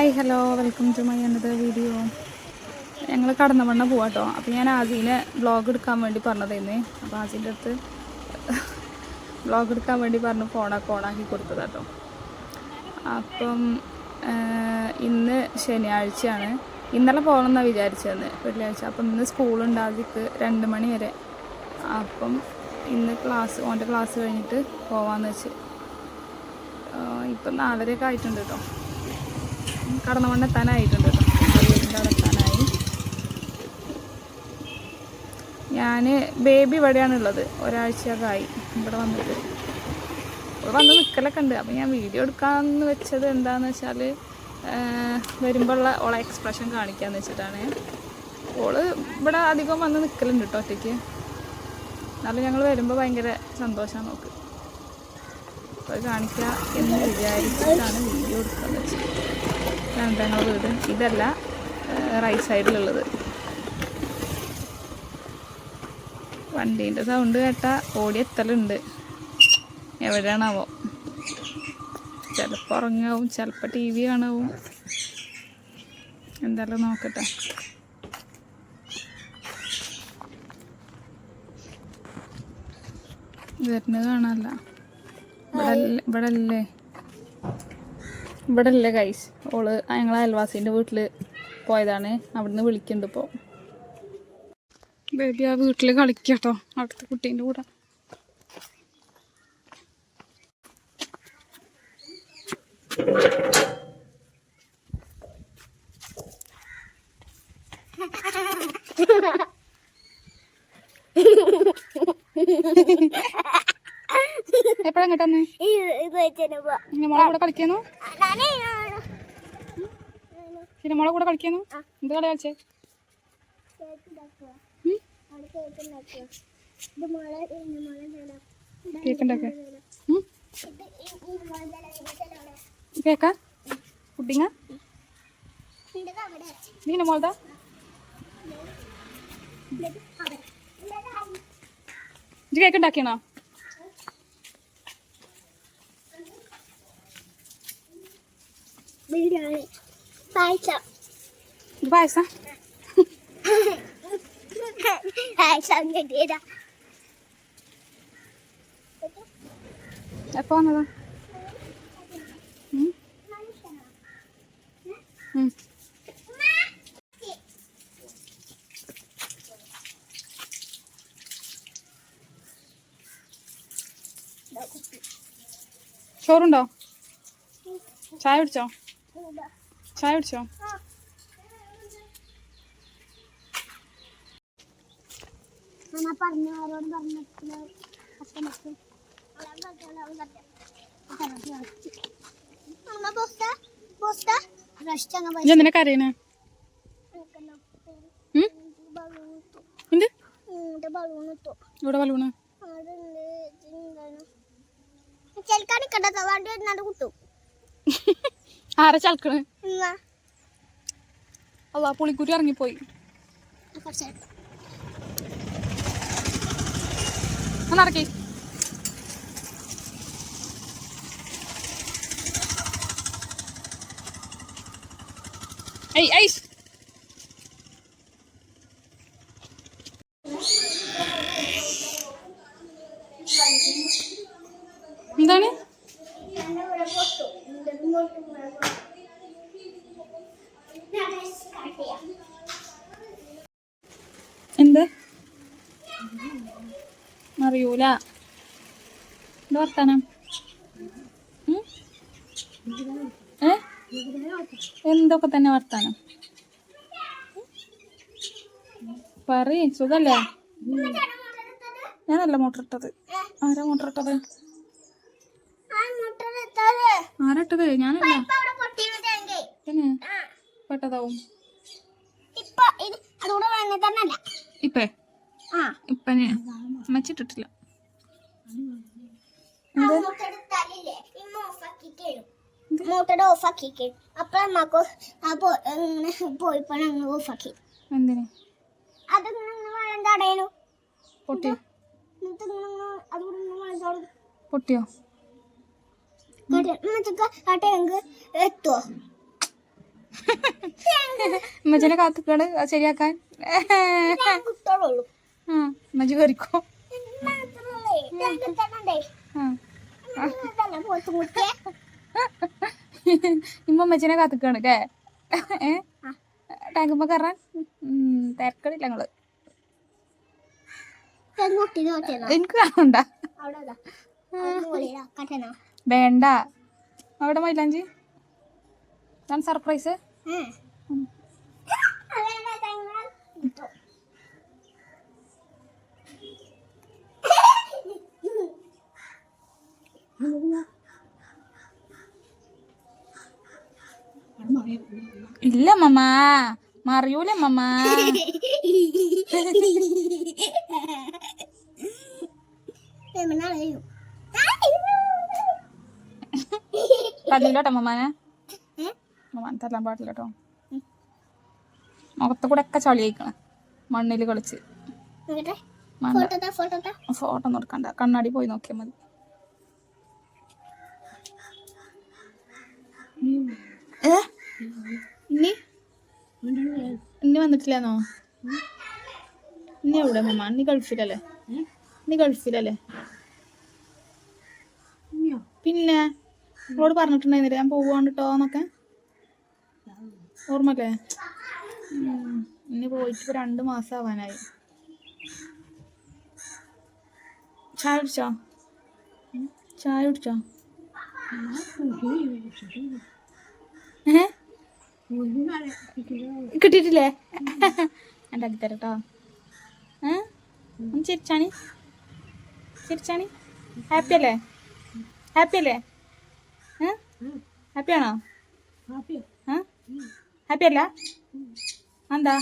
Hi hello welcome to my another video. ഞങ്ങൾ കടന്നമണ്ണ പോവാട്ടോ. അപ്പോൾ ഞാൻ ആസീനെ വ്ളോഗ് എടുക്കാൻ വേണ്ടി പറഞ്ഞതായിരുന്നേ. അപ്പോൾ ആസീൻ്റെ അടുത്ത് വ്ളോഗ് എടുക്കാൻ വേണ്ടി പറഞ്ഞ് ഫോണൊക്കെ ഓണാക്കി കൊടുത്തതാട്ടോ. അപ്പം ഇന്ന് ശനിയാഴ്ചയാണ്. ഇന്നലെ പോകണമെന്നാണ് വിചാരിച്ചതെന്ന്, വെള്ളിയാഴ്ച. അപ്പം ഇന്ന് സ്കൂളുണ്ട് ആദ്യക്ക് 2 മണി വരെ. അപ്പം ഇന്ന് ഓൻ്റെ ക്ലാസ് കഴിഞ്ഞിട്ട് പോവാമെന്ന് വെച്ച്. ഇപ്പം 4:30 ആയിട്ടുണ്ട് കേട്ടോ. കടന്നമണ്ണ എത്താനായിട്ടുണ്ട് കേട്ടോ. വീടിൻ്റെ അവിടെ എത്താനായി. ഞാൻ ബേബി ഇവിടെയാണുള്ളത്. ഒരാഴ്ചയൊക്കെ ആയി ഇവിടെ വന്നിട്ട്. വന്ന് നിൽക്കലൊക്കെ ഉണ്ട്. അപ്പം ഞാൻ വീഡിയോ എടുക്കാമെന്ന് വെച്ചത് എന്താണെന്ന് വെച്ചാൽ വരുമ്പോഴുള്ള ഓളെ എക്സ്പ്രഷൻ കാണിക്കാമെന്ന് വെച്ചിട്ടാണ്. ഓള് ഇവിടെ അധികം വന്ന് നിൽക്കലുണ്ട് കേട്ടോ ഒറ്റയ്ക്ക്. എന്നാലും ഞങ്ങൾ വരുമ്പോൾ ഭയങ്കര സന്തോഷമാണ് നോക്ക്. അപ്പോൾ അത് കാണിക്കുക എന്ന് വിചാരിച്ചിട്ടാണ് വീഡിയോ എടുക്കാമെന്ന് വെച്ചത്. ഞങ്ങളുടെ വീട് ഇതല്ല, റൈറ്റ് സൈഡിലുള്ളത്. വണ്ടീൻ്റെ സൗണ്ട് കേട്ടാൽ ഓടിയെത്തലുണ്ട്. എവിടെയാണാവോ? ചിലപ്പോൾ ഉറങ്ങാവും, ചിലപ്പോൾ TV കാണാവും. എന്തായാലും നോക്കട്ടെ. വരുന്നത് കാണാനല്ല. ഇവിടെ അല്ലേ ഗൈസ്. ഓള് ഞങ്ങളെ അയൽവാസീൻ്റെ വീട്ടിൽ പോയതാണ്. അവിടുന്ന് വിളിക്കുന്നുണ്ട് ഇപ്പോൾ. ബേബി ആ വീട്ടിൽ കളിക്കട്ടോ, അവിടുത്തെ കുട്ടീൻ്റെ കൂടെ. എപ്പോഴാ കേട്ടന്നെ മോളെ കൂടെ കളിക്കുന്നു? പിന്നെ മോളെ കൂടെ കളിക്കുന്നു? എന്ത് കളി കളിച്ചേ? കേക്കുണ്ടാക്ക കേക്ക പുഡിങ്ങ നീന മോളതാ. ഇത് കേക്കുണ്ടാക്കിയാണോ? പായസം എപ്പോ വന്നതാ? ചോറുണ്ടോ? ചായ കുടിച്ചോ? ചായ കുടിച്ചോ? എന്തിനാ കരയണേ? എന്ത് ഇവിടെ ബലൂണ്? ആരാ ചലക്കണ്? അല്ല പുളിക്കുരി ഇറങ്ങിപ്പോയി. നടക്കി എന്താണ്? എന്ത് അറിയൂല. എന്താ വർത്താനം? എന്തൊക്കെ തന്നെ വർത്താനം പറയ്. സുഖല്ലേ? ഞാനല്ല മോട്ടർ ഇട്ടത്. ആരാ മോട്ടർ ഇട്ടത്? ആരാട്ടത്? ഞാനല്ല. പിന്നെ പെട്ടതാവും. ഇപ്പനെ മച്ചിട്ടിട്ടില്ല. മോട്ടോർ ഓഫ് ആക്കി. അപ്പൊ അമ്മക്ക് പോയിപ്പോ ഓഫ് ആക്കി. എന്തിന്? അത് തടയണു. പൊട്ടിയോ? പൊട്ടിയോ? ടാങ്ക് എത്തുവോ? ഉമ്മച്ചനെ കാത്തുക്കാണ് അത് ശരിയാക്കാൻ. കുത്തോളുള്ളൂ ആ ഉമ്മച്ചി കയറിക്കോ. ഇമ്മ ഉമ്മച്ചനെ കാത്തുക്കാണ് അല്ലേ? ടാങ്കുമ്പോ കയറാൻ തിരക്കടില്ല ഞങ്ങള്. എനിക്ക് കാണണ്ട. വേണ്ട അവിടെ മൈലാഞ്ചി ഞാൻ സർപ്രൈസ്. ഇല്ല മമ്മ മറിയൂല മമ്മ. തല്ലില്ലോട്ടോ മമ്മാനെ. മമ്മാനെ തല്ലാൻ പാടില്ല കേട്ടോ. മുഖത്ത് കൂടെ ഒക്കെ ചളി കഴിക്കണം മണ്ണിൽ കളിച്ച്. ഫോട്ടോ നോക്കണ്ട, കണ്ണാടി പോയി നോക്കിയാൽ മതി. ഇനി വന്നിട്ടില്ലെന്നോ? ഇനി എവിടെ മമ്മ? നീ ഗൾഫിലല്ലേ? നീ ഗൾഫിലല്ലേ? പിന്നെ അവളോട് പറഞ്ഞിട്ടുണ്ടായിരുന്നില്ല ഞാൻ പോവാണ് കേട്ടോന്നൊക്കെ, ഓർമ്മല്ലേ? ഇനി പോയിട്ട് ഇപ്പൊ 2 മാസം ആവാനായി. ചായ കുടിച്ചോ? ചായ കുടിച്ചോ? കിട്ടിയിട്ടില്ലേ? ഉണ്ടാക്കി തരട്ടോ. ചിരിച്ചാണി ചിരിച്ചാണി. ഹാപ്പി അല്ലേ? ഹാപ്പി അല്ലേ? ഹാപ്പിയാണോ? ഹാപ്പി അല്ല? എന്താ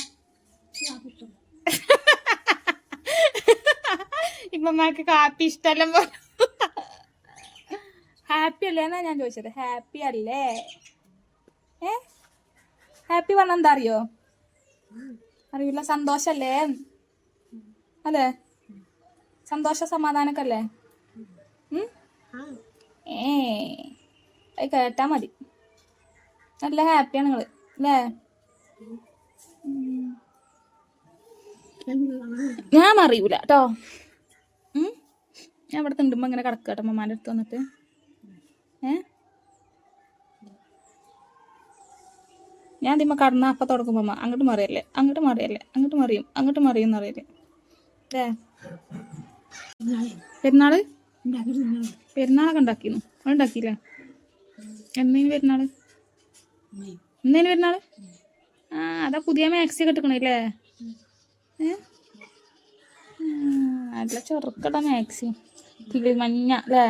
ഇമ്മക്ക് കാപ്പി ഇഷ്ടമല്ല. ഹാപ്പി അല്ലേ എന്നാ ഞാൻ ചോദിച്ചത്. ഹാപ്പി അല്ലേ? ഹാപ്പി പറഞ്ഞ എന്താ അറിയോ? അറിയില്ല. സന്തോഷല്ലേ? അല്ലേ? സന്തോഷ സമാധാനൊക്കെ അല്ലേ? അത് കേട്ടാ മതി. നല്ല ഹാപ്പിയാണ് നിങ്ങള് അല്ലേ? ഞാൻ അറിയൂല കേട്ടോ. ഞാൻ ഇവിടെ തിണ്ടുമ്പോ ഇങ്ങനെ കിടക്കുക കേട്ടോ മമ്മാൻ്റെ അടുത്ത് വന്നിട്ട്. ഞാൻ അതിമ്മ കടന്ന അപ്പം തുടങ്ങുമ്പോ അമ്മ അങ്ങോട്ട് മറിയല്ലേ, അങ്ങോട്ട് മറിയല്ലേ, അങ്ങോട്ട് മറിയും, അങ്ങോട്ട് മറിയും എന്ന് അറിയില്ലേ? അല്ലേ? പെരുന്നാളൊക്കെ ഉണ്ടാക്കിയിരുന്നു. അത് ഉണ്ടാക്കിയില്ലേ? എന്നേന് പെരുന്നാള്? എന്നേന് പെരുന്നാള്? അതാ പുതിയ മാക്സി കെട്ടിക്കണല്ലേ? നല്ല ചെറുക്കട മാക്സി, കിളിമഞ്ഞ അല്ലേ?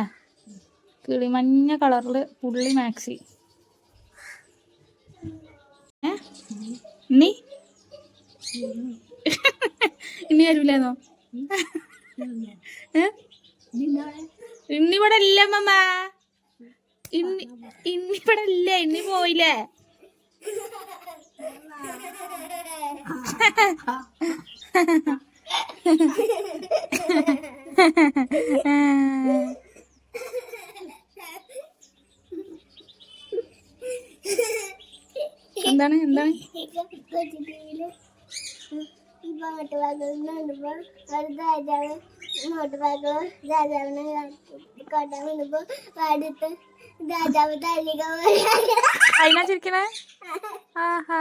കിളിമഞ്ഞ കളറില് പുള്ളി മാക്സി. ഇനി വരൂലെന്നോ? ഇന്നിവിടെ ഇല്ല മമ്മ. ഇന്നിവിടെ ഇല്ല. ഇനി പോയില്ലേ? എന്താണ് എന്താണ്? അതിനാ ചിരിക്കണേ? ആഹാ